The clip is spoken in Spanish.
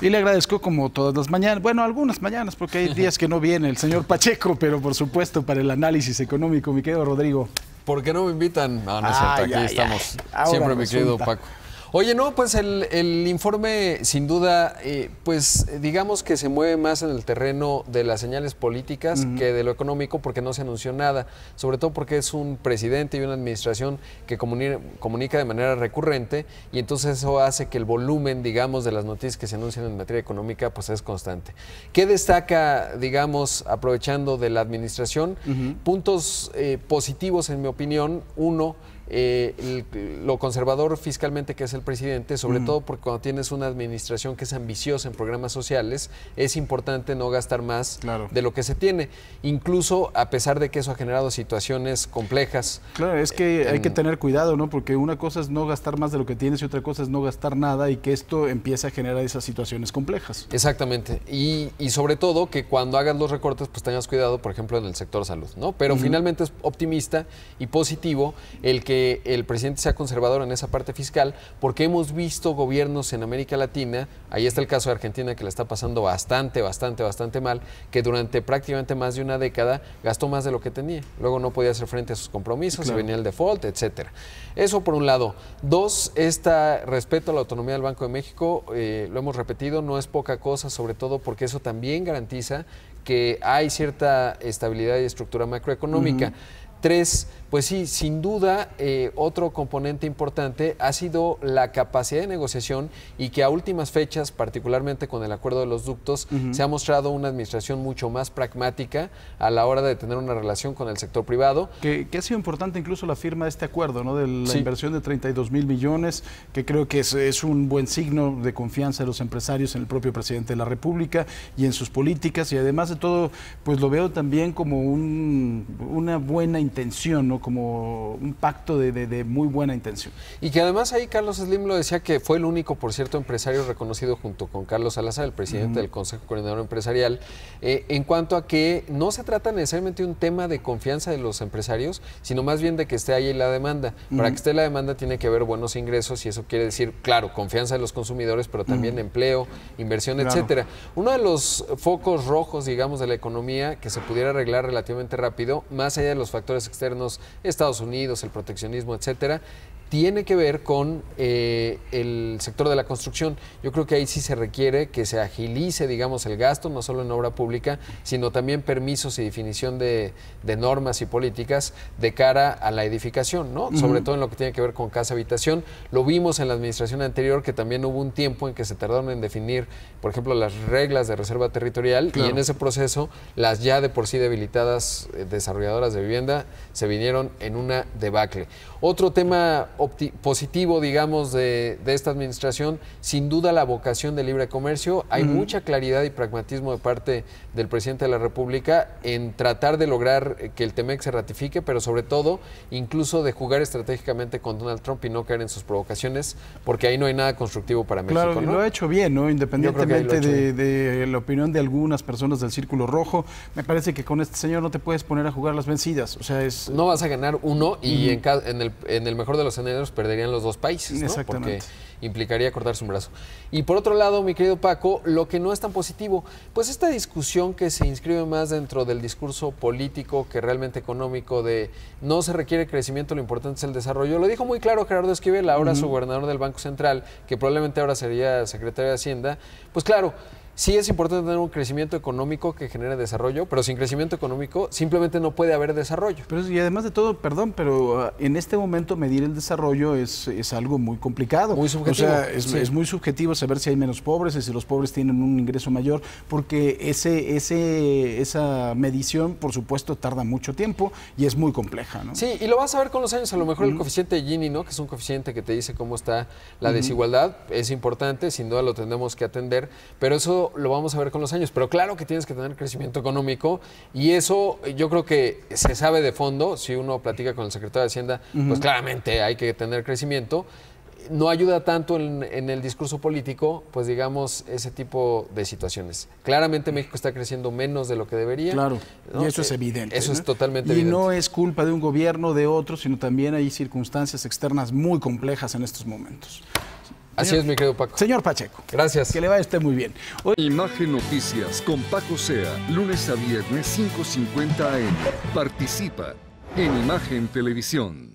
Y le agradezco como todas las mañanas, bueno, algunas mañanas, porque hay días que no viene el señor Pacheco, pero por supuesto para el análisis económico, mi querido Rodrigo. ¿Por qué no me invitan? No, no es cierto, aquí estamos. Siempre, mi querido Paco. Oye, no, pues el informe sin duda, pues digamos que se mueve más en el terreno de las señales políticas que de lo económico, porque no se anunció nada, sobre todo porque es un presidente y una administración que comunica de manera recurrente, y entonces eso hace que el volumen, digamos, de las noticias que se anuncian en materia económica, pues es constante. ¿Qué destaca, digamos, aprovechando de la administración? Puntos positivos, en mi opinión. Uno, lo conservador fiscalmente que es el presidente, sobre todo porque cuando tienes una administración que es ambiciosa en programas sociales, es importante no gastar más de lo que se tiene, incluso a pesar de que eso ha generado situaciones complejas. Claro, es que hay que tener cuidado, ¿no? Porque una cosa es no gastar más de lo que tienes y otra cosa es no gastar nada, y que esto empieza a generar esas situaciones complejas. Exactamente, y sobre todo que cuando hagas los recortes, pues tengas cuidado, por ejemplo, en el sector salud, ¿no? Pero finalmente es optimista y positivo el que el presidente sea conservador en esa parte fiscal, porque hemos visto gobiernos en América Latina, ahí está el caso de Argentina, que le está pasando bastante mal, que durante prácticamente más de una década gastó más de lo que tenía. Luego no podía hacer frente a sus compromisos, se venía el default, etcétera. Eso por un lado. Dos, respeto a la autonomía del Banco de México, lo hemos repetido, no es poca cosa, sobre todo porque eso también garantiza que hay cierta estabilidad y estructura macroeconómica. Tres, pues sí, sin duda, otro componente importante ha sido la capacidad de negociación, y que a últimas fechas, particularmente con el acuerdo de los ductos, se ha mostrado una administración mucho más pragmática a la hora de tener una relación con el sector privado. Que ha sido importante incluso la firma de este acuerdo, ¿no? De la inversión de 32,000 millones, que creo que es un buen signo de confianza de los empresarios en el propio presidente de la República y en sus políticas, y además de todo, pues lo veo también como una buena intención, ¿no? Como un pacto de muy buena intención. Y que además ahí Carlos Slim lo decía, que fue el único, por cierto, empresario reconocido junto con Carlos Salazar, el presidente del Consejo Coordinador Empresarial, en cuanto a que no se trata necesariamente de un tema de confianza de los empresarios, sino más bien de que esté ahí la demanda. Para que esté la demanda tiene que haber buenos ingresos, y eso quiere decir, claro, confianza de los consumidores, pero también empleo, inversión, etcétera. Uno de los focos rojos, digamos, de la economía que se pudiera arreglar relativamente rápido, más allá de los factores externos, Estados Unidos, el proteccionismo, etcétera, tiene que ver con el sector de la construcción. Yo creo que ahí sí se requiere que se agilice, digamos, el gasto, no solo en obra pública, sino también permisos y definición de normas y políticas de cara a la edificación, ¿no? Sobre todo en lo que tiene que ver con casa-habitación. Lo vimos en la administración anterior, que también hubo un tiempo en que se tardaron en definir, por ejemplo, las reglas de reserva territorial, y en ese proceso las ya de por sí debilitadas desarrolladoras de vivienda se vinieron en una debacle. Otro tema positivo, digamos, de esta administración, sin duda la vocación de libre comercio. Hay mucha claridad y pragmatismo de parte del presidente de la República en tratar de lograr que el TEMEC se ratifique, pero sobre todo, incluso de jugar estratégicamente con Donald Trump y no caer en sus provocaciones, porque ahí no hay nada constructivo para México. Claro, y lo ha hecho bien, ¿no? Independientemente de la opinión de algunas personas del Círculo Rojo, me parece que con este señor no te puedes poner a jugar las vencidas. O sea, no vas a ganar uno, y en el mejor de los escenarios perderían los dos países, ¿no? Exactamente. Porque implicaría cortarse un brazo. Y por otro lado, mi querido Paco, lo que no es tan positivo, pues esta discusión que se inscribe más dentro del discurso político que realmente económico, de no se requiere crecimiento, lo importante es el desarrollo. Lo dijo muy claro Gerardo Esquivel, ahora su gobernador del Banco Central, que probablemente ahora sería secretario de Hacienda. Pues claro, sí es importante tener un crecimiento económico que genere desarrollo, pero sin crecimiento económico simplemente no puede haber desarrollo. Pero, y además de todo, perdón, pero en este momento medir el desarrollo es algo muy complicado. Muy subjetivo. O sea, es muy subjetivo saber si hay menos pobres y si los pobres tienen un ingreso mayor, porque esa medición, por supuesto, tarda mucho tiempo y es muy compleja, ¿no? Sí, y lo vas a ver con los años. A lo mejor el coeficiente de Gini, ¿no? Que es un coeficiente que te dice cómo está la desigualdad, es importante, sin duda lo tendremos que atender, pero eso lo vamos a ver con los años. Pero claro que tienes que tener crecimiento económico, y eso yo creo que se sabe de fondo. Si uno platica con el secretario de Hacienda, pues claramente hay que tener crecimiento. No ayuda tanto en el discurso político, pues digamos, ese tipo de situaciones. Claramente México está creciendo menos de lo que debería. Claro, ¿no? Y eso es evidente. Eso ¿no? es totalmente evidente. Y evidente. no es culpa de un gobierno, de otro, sino también hay circunstancias externas muy complejas en estos momentos. Así es, mi querido Paco. Señor Pacheco. Gracias. Que le vaya a usted muy bien. Imagen Noticias con Paco Sea, lunes a viernes 5:50 AM. Participa en Imagen Televisión.